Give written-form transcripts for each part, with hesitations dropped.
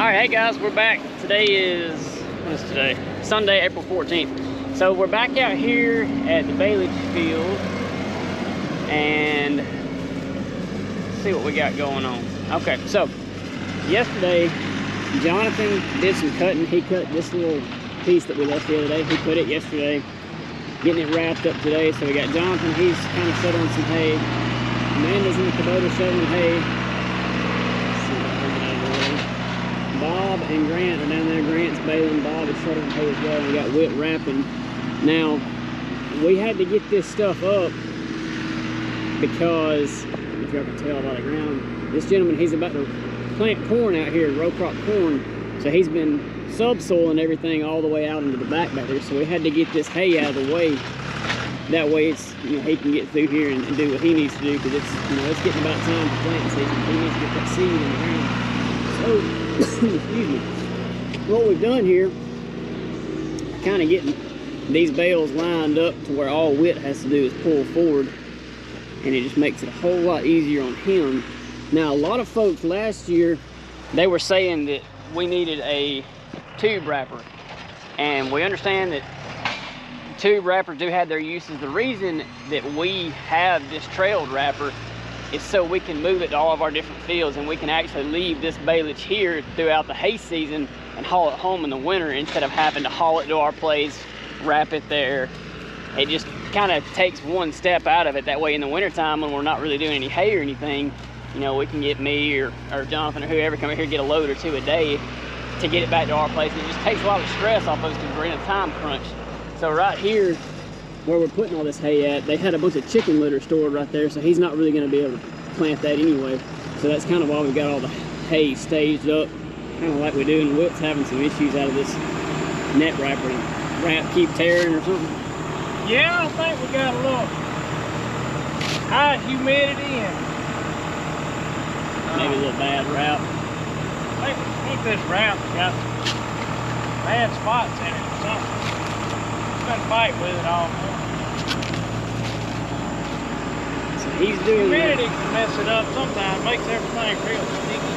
Alright, hey guys, we're back. Today is, what is today? Sunday, April 14th. So we're back out here at the baleage field and let's see what we got going on. Okay, so yesterday Jonathan did some cutting. He cut this little piece that we left the other day. He cut it yesterday, getting it wrapped up today. So we got Jonathan, he's kind of set on some hay. Amanda's in the Kubota shoveling hay. Bob and Grant are down there. Grant's baling, Bob is shoveling hay as well. We got Whit wrapping. Now, we had to get this stuff up because, if y'all can tell by the ground, this gentleman, he's about to plant corn out here, row crop corn. So he's been subsoiling everything all the way out into the back there. So we had to get this hay out of the way. That way, it's, you know, he can get through here and do what he needs to do, because it's, you know, it's getting about time for planting season. He needs to get that seed in the ground. So, excuse me. What we've done here, kind of getting these bales lined up to where all Whit has to do is pull forward, and it just makes it a whole lot easier on him. Now, a lot of folks last year, they were saying that we needed a tube wrapper, and we understand that tube wrappers do have their uses. The reason that we have this trailed wrapper is so we can move it to all of our different fields, and we can actually leave this baleage here throughout the hay season and haul it home in the winter instead of having to haul it to our place, wrap it there. It just kind of takes one step out of it. That way in the wintertime, when we're not really doing any hay or anything, you know, we can get me or Jonathan or whoever come in here, get a load or two a day to get it back to our place. It just takes a lot of stress off us because we're in a time crunch. So right here, where we're putting all this hay at, they had a bunch of chicken litter stored right there, so he's not really going to be able to plant that anyway. So that's kind of why we've got all the hay staged up, kind of like we do. And Whit's having some issues out of this net wrapper. Wrap keep tearing or something. Yeah, I think we got a little high humidity and maybe a little bad wrap. I think this wrap's got some bad spots in it or something. Been fighting with it all morning. So he's doing humidity can mess it up sometimes, makes everything real sticky.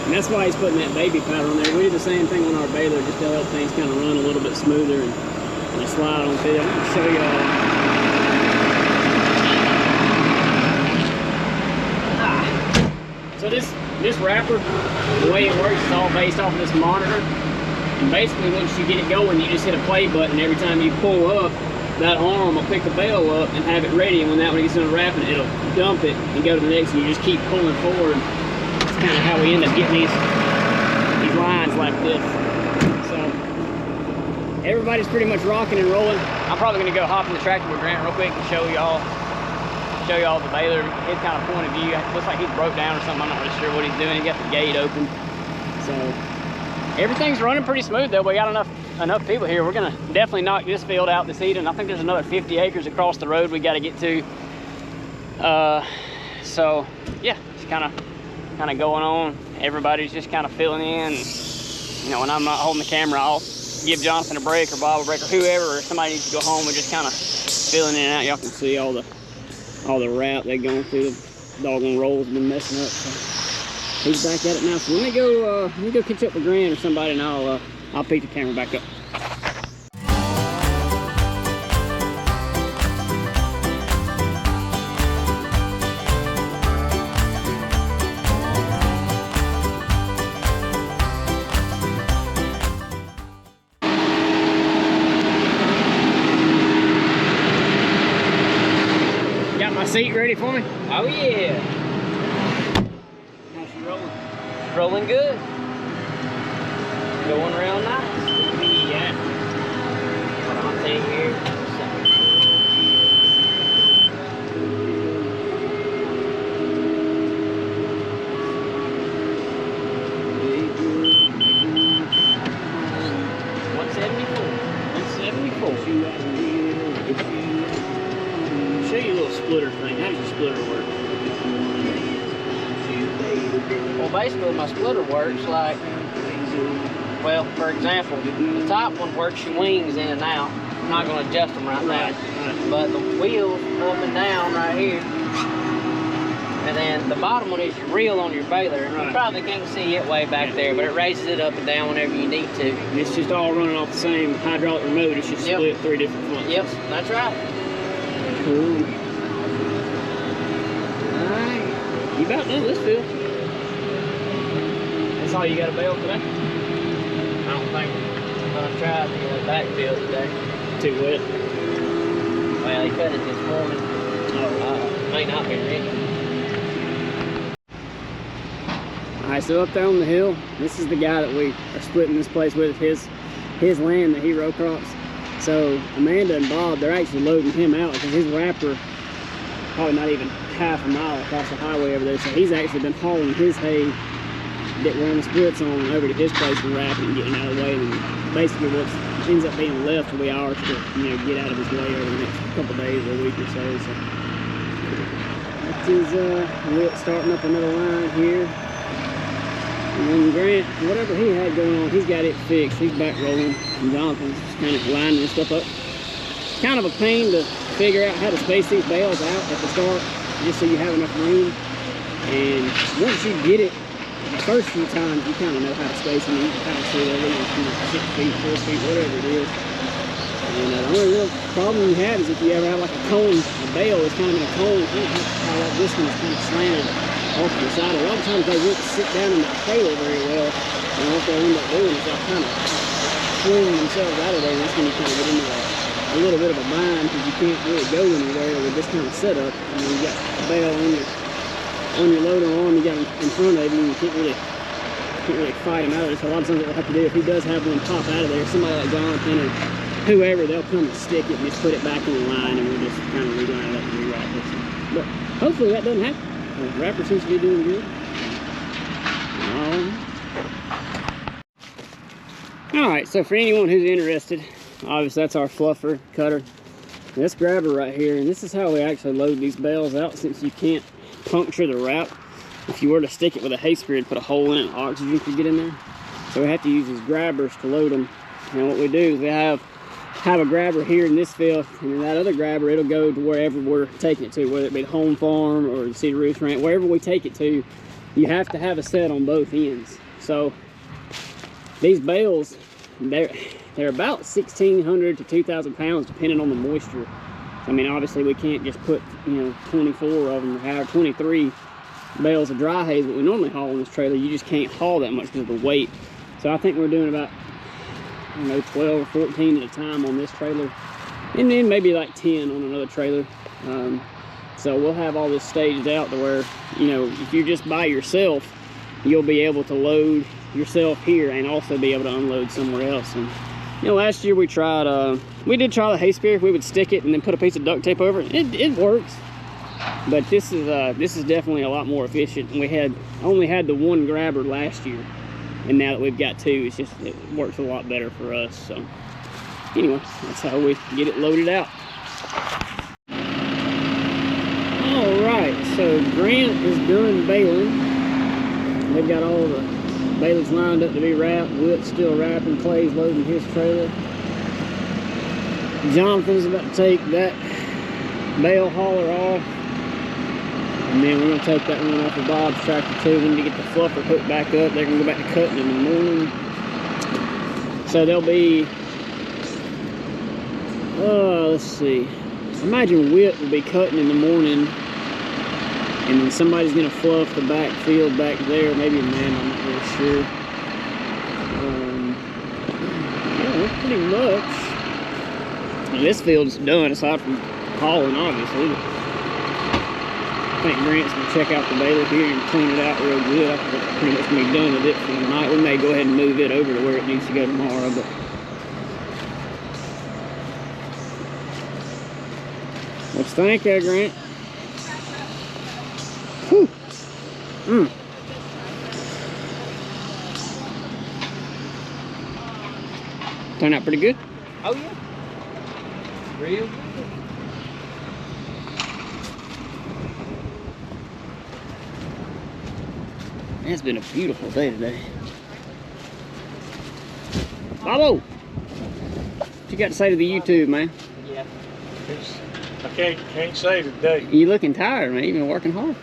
And that's why he's putting that baby powder on there. We did the same thing on our baler just to help things kind of run a little bit smoother and slide on through. I'm going to show y'all. So this wrapper, the way it works is all based off of this monitor. And basically, once you get it going, you just hit a play button. Every time you pull up, that arm will pick the bale up and have it ready. And when that one gets done wrapping, it'll dump it and go to the next, and you just keep pulling forward. That's kind of how we end up getting these lines like this. So everybody's pretty much rocking and rolling. I'm probably going to go hop in the tractor with Grant real quick and show y'all the baler. His kind of point of view. It looks like he's broke down or something. I'm not really sure what he's doing. He got the gate open. So everything's running pretty smooth though. We got enough people here. We're gonna definitely knock this field out this evening. I think there's another 50 acres across the road we got to get to. So yeah, it's kind of going on. Everybody's just kind of filling in. You know, when I'm not holding the camera, I'll give Jonathan a break or Bob a break or whoever, or somebody needs to go home. We're just kind of filling in and out. Y'all can see all the wrap they're going through. The doggone rolls have been messing up. So he's back at it now. So let me go catch up with Grant or somebody, and I'll pick the camera back up. Got my seat ready for me? Oh yeah. How's she rolling? Rolling good. Going real nice. Yeah. What I'll take here. Show you a little splitter thing. How does your splitter work? Well, basically my splitter works like, well, for example, the top one works your wings in and out. I'm not going to adjust them right now. But the wheels up and down right here And then the bottom one is your reel on your baler. Right. You probably can't see it way back there, but it raises it up and down whenever you need to. And it's just all running off the same hydraulic remote. It's just split 3 different functions. Yep, that's right. Cool. Alright. You about done this field. That's all you got a bale today? I don't think I'm gonna try the backfield today. Too wet. Well, he cut it this morning. May not be ready. Alright, so up there on the hill, this is the guy that we are splitting this place with, his land that he row crops. So Amanda and Bob, they're actually loading him out because his wrapper, probably not even half a mile across the highway over there. So he's actually been hauling his hay that we're on the splits on over to his place and wrapping and getting out of the way. And basically what ends up being left will be ours to, get out of his way over the next couple of days or a week or so. So that is Whit starting up another line here. And then Grant, whatever he had going on, he's got it fixed. He's back rolling. And Jonathan's just kind of lining this stuff up. It's kind of a pain to figure out how to space these bales out at the start, just so you have enough room. And once you get it, the first few times you kind of know how to space them. You can kind of see they're 6 feet, 4 feet, whatever it is. And the only real problem you have is if you ever have like a cone, a bale is kind of in a cone, how like this one is kind of slanted off to the side. A lot of times they won't sit down in the trailer very well, and what they'll end up doing is they'll kind of swing themselves out of there, and that's when you kind of get into a little bit of a bind because you can't really go anywhere with this kind of setup. I mean, you got a bale on your loader arm, you got him in front of you, and you can't really fight him out of there. So a lot of times what we'll have to do, if he does have one pop out of there, somebody like Jonathon or whoever, they'll come and stick it and just put it back on the line, and we'll just kind of reline it up and rewrap it. But hopefully that doesn't happen. The wrapper seems to be doing good. Alright, so for anyone who's interested, obviously that's our fluffer cutter. This grabber right here, and this is how we actually load these bales out, since you can't puncture the wrap. If you were to stick it with a hay spear and put a hole in it, oxygen could get in there. So we have to use these grabbers to load them. And what we do is we have a grabber here in this field, and then that other grabber, it'll go to wherever we're taking it to, whether it be the home farm or the Cedar Roost Ranch, wherever we take it to, you have to have a set on both ends. So these bales, they're about 1,600 to 2,000 pounds depending on the moisture. I mean, obviously we can't just put 24 of them or 23 bales of dry hay that we normally haul on this trailer. You just can't haul that much because of the weight. So I think we're doing about 12 or 14 at a time on this trailer, and then maybe like 10 on another trailer. So we'll have all this staged out to where, if you're just by yourself, you'll be able to load yourself here and also be able to unload somewhere else. And last year we did try the hay spear. We would stick it and then put a piece of duct tape over it. It works, but this is definitely a lot more efficient. And we only had the one grabber last year, and now that we've got two, it works a lot better for us. So anyway, that's how we get it loaded out. All right, so Grant is done baling. They've got all the baleage lined up to be wrapped. Whit's still wrapping. Clay's loading his trailer. Jonathan's about to take that bale hauler off. And then we're going to take that one off of Bob's tractor too. We need to get the fluffer hooked back up. They're going to go back to cutting in the morning. So they'll be, let's see. Imagine Whit will be cutting in the morning, and then somebody's going to fluff the back field back there. Maybe a man, I'm not really sure. Yeah, pretty much. And this field's done, aside from hauling, obviously. I think Grant's going to check out the baler here and clean it out real good. I think we're pretty much going to be done with it for the night. We may go ahead and move it over to where it needs to go tomorrow. But what's think there, Grant? Whew. Turned out pretty good? Oh yeah. Real good. It's been a beautiful day today. Bobbo! What you got to say to the YouTube, man? Yeah. I can't say today. You looking tired, man. You've been working hard.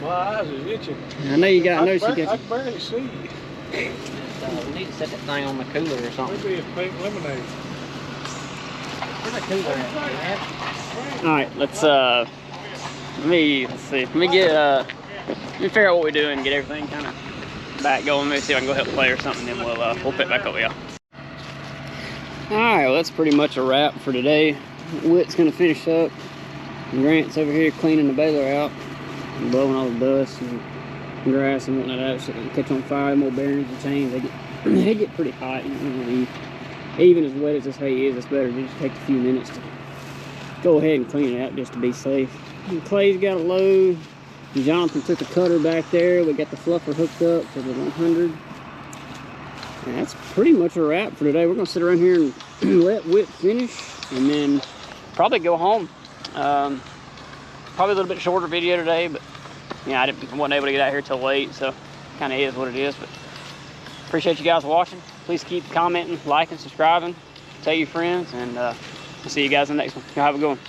My eyes is itching. I know you got. I know she I gets. can barely see. We need to set that thing on the cooler or something. Maybe a pink lemonade. Where's the cooler at? All right, let's see. Let me figure out what we're doing and get everything kind of back going. Maybe see if I can go help play or something. Then we'll pick back up with y'all. All right, well that's pretty much a wrap for today. Whit's gonna finish up. Grant's over here cleaning the baler out, and blowing all the dust and grass and whatnot out so it can catch on fire. More bearings and chains, they get pretty hot. You know, even as wet as this hay is, it's better to just take a few minutes to go ahead and clean it out just to be safe. And Clay's got a load. Jonathon took a cutter back there. We got the fluffer hooked up for the 100. And that's pretty much a wrap for today. We're gonna sit around here and let Whit finish, and then probably go home. Probably a little bit shorter video today, but yeah, I wasn't able to get out here till late, so kind of is what it is. But appreciate you guys watching. Please keep commenting, liking, subscribing, tell your friends, and we'll see you guys in the next one. Y'all have a good one.